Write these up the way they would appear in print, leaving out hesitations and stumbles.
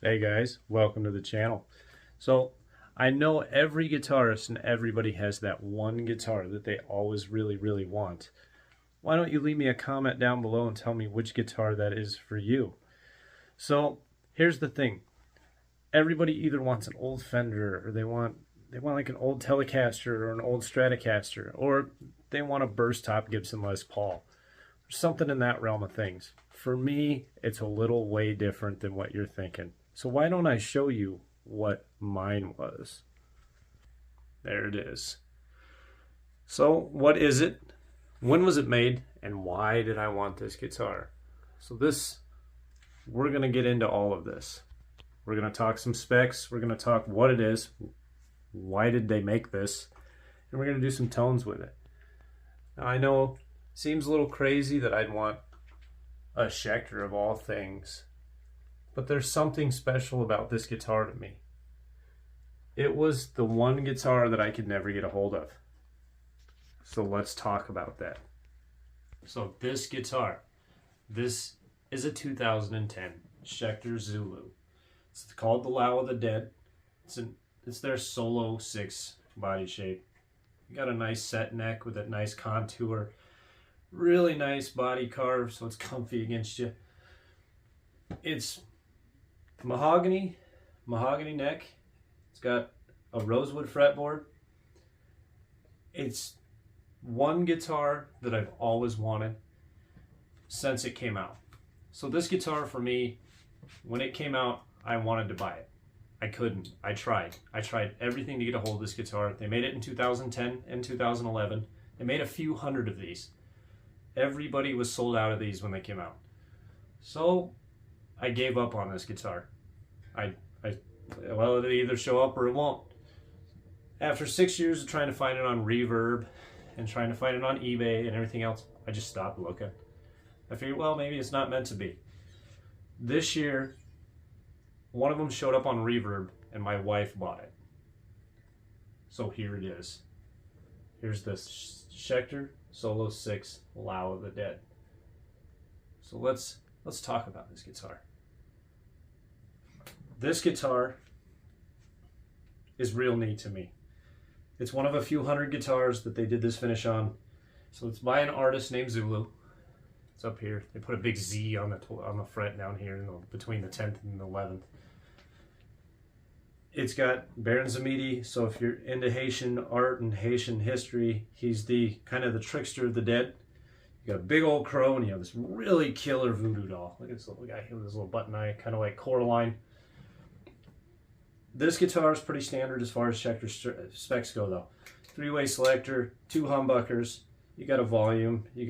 Hey guys, welcome to the channel. So I know every guitarist and everybody has that one guitar that they always really want. Why don't you leave me a comment down below and tell me which guitar that is for you? So here's the thing. Everybody either wants an old Fender or they want like an old Telecaster or an old Stratocaster, or they want a burst top Gibson Les Paul or something in that realm of things. For me, it's a little way different than what you're thinking. So why don't I show you what mine was? There it is. So what is it? When was it made? And why did I want this guitar? So we're going to get into all of this. We're going to talk some specs. We're going to talk what it is. Why did they make this? And we're going to do some tones with it. Now I know it seems a little crazy that I'd want a Schecter of all things, but there's something special about this guitar to me. It was the one guitar that I could never get a hold of. So let's talk about that. So this guitar, this is a 2010 Schecter Zulu. It's called the Lao of the Dead. It's their Solo 6 body shape. You got a nice set neck with a nice contour. Really nice body carve, so it's comfy against you. It's mahogany neck. It's got a rosewood fretboard. It's one guitar that I've always wanted since it came out. So this guitar for me, when it came out, I wanted to buy it. I couldn't. I tried everything to get a hold of this guitar. They made it in 2010 and 2011. They made a few hundred of these. Everybody was sold out of these when they came out. So I gave up on this guitar. Well, it'll either show up or it won't. After 6 years of trying to find it on Reverb and trying to find it on eBay and everything else, I just stopped looking. I figured, well, maybe it's not meant to be. This year, one of them showed up on Reverb and my wife bought it. So here it is. Here's this Schecter Solo 6 Lao of the Dead. So let's talk about this guitar. This guitar is real neat to me. It's one of a few hundred guitars that they did this finish on. So it's by an artist named Zulu. It's up here. They put a big Z on the fret down here between the 10th and the 11th. It's got Baron Zamidi, so if you're into Haitian art and Haitian history, he's the kind of the trickster of the dead. You got a big old crow and you have this really killer voodoo doll. Look at this little guy here with his little button eye, kind of like Coraline. This guitar is pretty standard as far as Schecter specs go though. 3-way selector, 2 humbuckers, you got a volume, and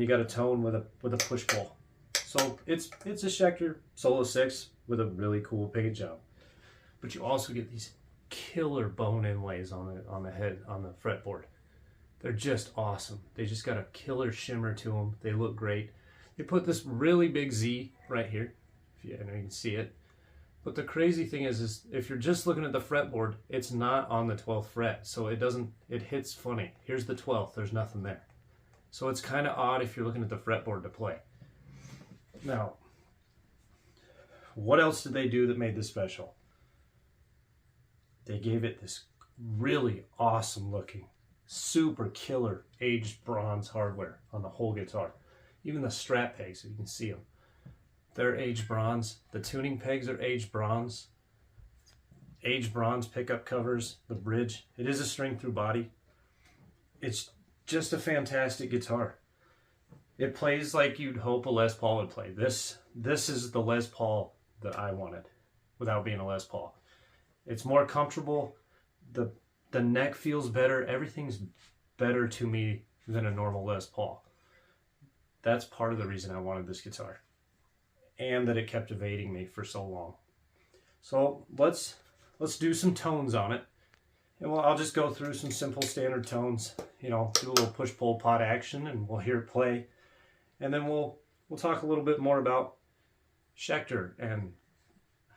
you got a tone with a push pull. So it's a Schecter Solo 6 with a really cool picking job. But you also get these killer bone inlays on the head, on the fretboard. They're just awesome. They just got a killer shimmer to them. They look great. They put this really big Z right here. I know you can see it. But the crazy thing is if you're just looking at the fretboard, it's not on the 12th fret. So it hits funny. Here's the 12th, there's nothing there. So it's kind of odd if you're looking at the fretboard to play. Now, what else did they do that made this special? They gave it this really awesome looking, super killer aged bronze hardware on the whole guitar. Even the strap pegs, so you can see them. They're aged bronze. The tuning pegs are aged bronze. Aged bronze pickup covers, the bridge. It is a string through body. It's just a fantastic guitar. It plays like you'd hope a Les Paul would play. This is the Les Paul that I wanted without being a Les Paul. It's more comfortable. The neck feels better. Everything's better to me than a normal Les Paul. That's part of the reason I wanted this guitar, and that it kept evading me for so long. So let's do some tones on it, and I'll just go through some simple standard tones. You know, do a little push-pull pot action, and we'll hear it play, and then we'll talk a little bit more about Schecter and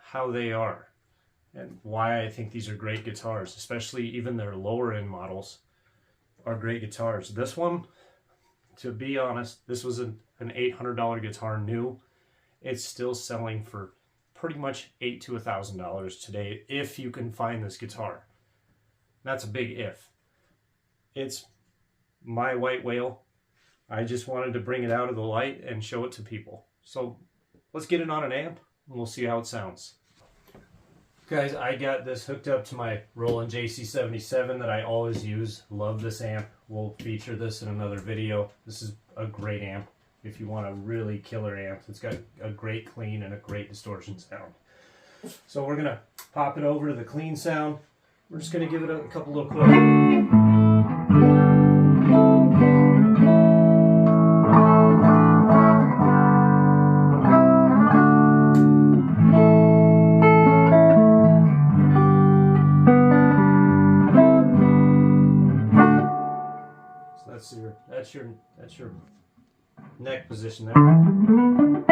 how they are, and why I think these are great guitars, especially even their lower end models are great guitars. This one, to be honest, this was an $800 guitar new. It's still selling for pretty much $800 to $1,000 today if you can find this guitar. That's a big if. It's my white whale. I just wanted to bring it out of the light and show it to people. So let's get it on an amp and we'll see how it sounds. Guys, I got this hooked up to my Roland JC77 that I always use. Love this amp. We'll feature this in another video. This is a great amp if you want a really killer amp. It's got a great clean and a great distortion sound. So we're going to pop it over to the clean sound. We're just going to give it a couple little chords. That's your neck position there. And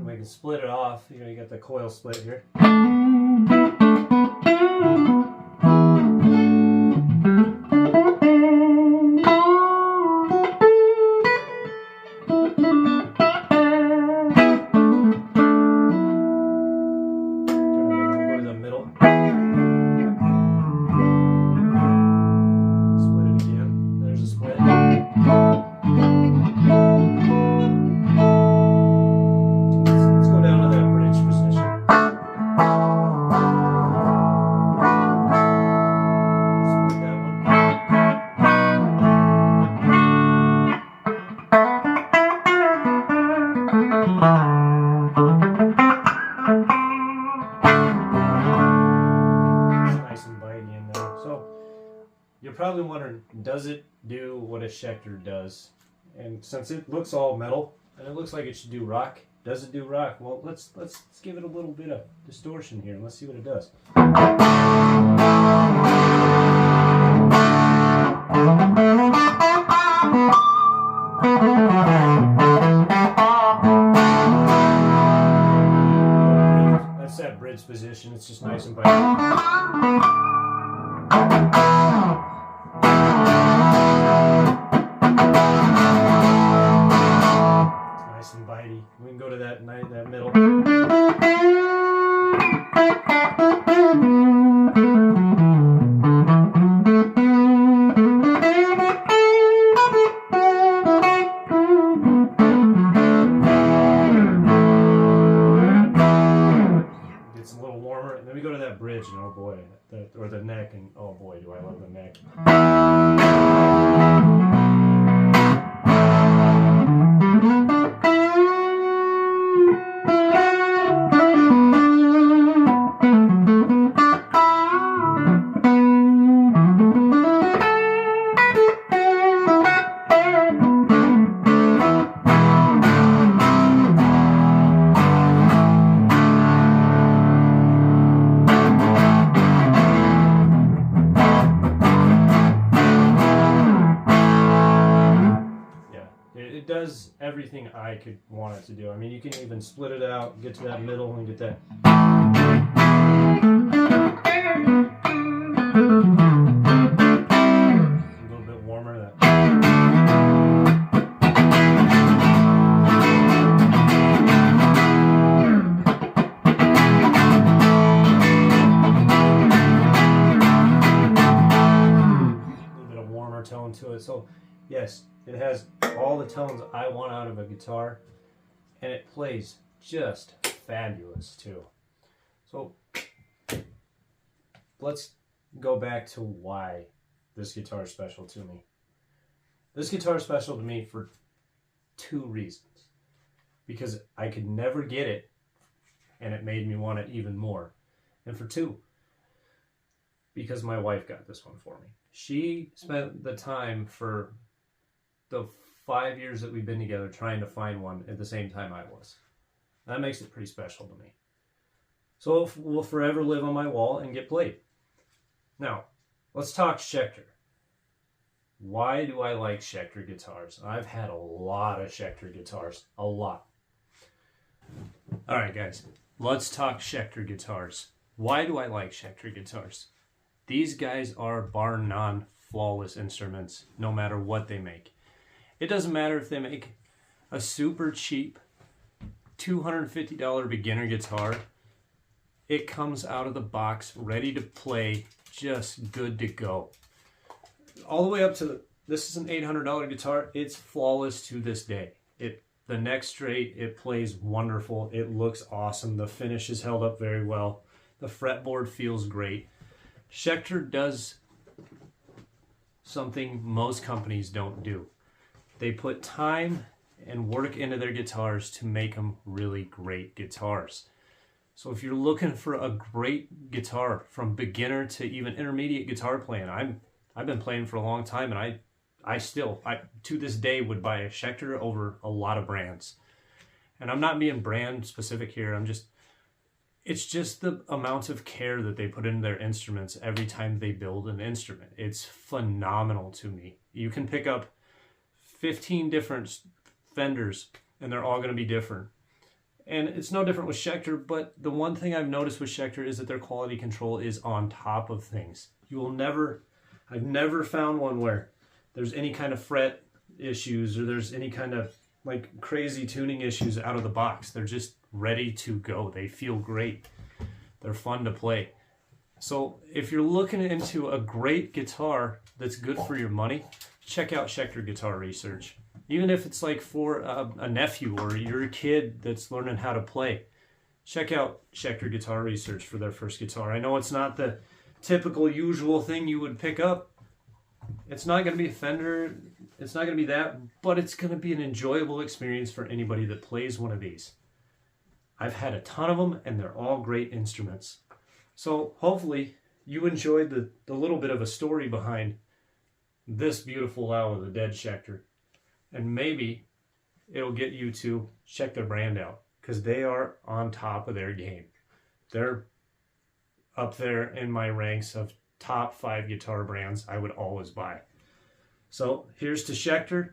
we can split it off. You know, you got the coil split here. You're probably wondering, does it do what a Schecter does? And since it looks all metal and it looks like it should do rock, does it do rock? Well, let's give it a little bit of distortion here and let's see what it does. That's that bridge position. It's just nice and vibrant. We can go to that middle. Gets a little warmer, and then we go to that bridge, and oh boy, or the neck, and oh boy, do I love the neck. It does everything I could want it to do. I mean, you can even split it out, get to that middle, and get that. A little bit warmer. That. A little bit of warmer tone to it. So, yes, it has all the tones I want out of a guitar, and it plays just fabulous too. So let's go back to why this guitar is special to me. This guitar is special to me for two reasons. Because I could never get it, and it made me want it even more. And for two, because my wife got this one for me. She spent the time for the 5 years that we've been together trying to find one at the same time I was. That makes it pretty special to me. So it will forever live on my wall and get played. Now, let's talk Schecter. Why do I like Schecter guitars? I've had a lot of Schecter guitars. A lot. Alright guys, let's talk Schecter guitars. Why do I like Schecter guitars? These guys are bar none flawless instruments, no matter what they make. It doesn't matter if they make a super cheap $250 beginner guitar. It comes out of the box ready to play, just good to go. All the way up to this is an $800 guitar. It's flawless to this day. The neck straight, it plays wonderful. It looks awesome. The finish is held up very well. The fretboard feels great. Schecter does something most companies don't do. They put time and work into their guitars to make them really great guitars. So if you're looking for a great guitar from beginner to even intermediate guitar playing, I've been playing for a long time, and I to this day would buy a Schecter over a lot of brands. And I'm not being brand specific here. It's just the amount of care that they put into their instruments every time they build an instrument. It's phenomenal to me. You can pick up 15 different Fenders and they're all going to be different. And it's no different with Schecter, but the one thing I've noticed with Schecter is that their quality control is on top of things. I've never found one where there's any kind of fret issues or there's any kind of like crazy tuning issues out of the box. They're just ready to go. They feel great. They're fun to play. So if you're looking into a great guitar that's good for your money, check out Schecter Guitar Research. Even if it's like for a nephew or your kid that's learning how to play, check out Schecter Guitar Research for their first guitar. I know it's not the typical usual thing you would pick up. It's not going to be a Fender, it's not going to be that, but it's going to be an enjoyable experience for anybody that plays one of these. I've had a ton of them, and they're all great instruments. So hopefully you enjoyed the little bit of a story behind this beautiful owl, the Dead Schecter. And maybe it'll get you to check their brand out, because they are on top of their game. They're up there in my ranks of top 5 guitar brands I would always buy. So here's to Schecter.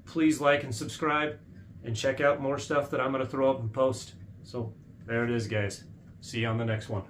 Please like and subscribe and check out more stuff that I'm going to throw up and post. So there it is, guys. See you on the next one.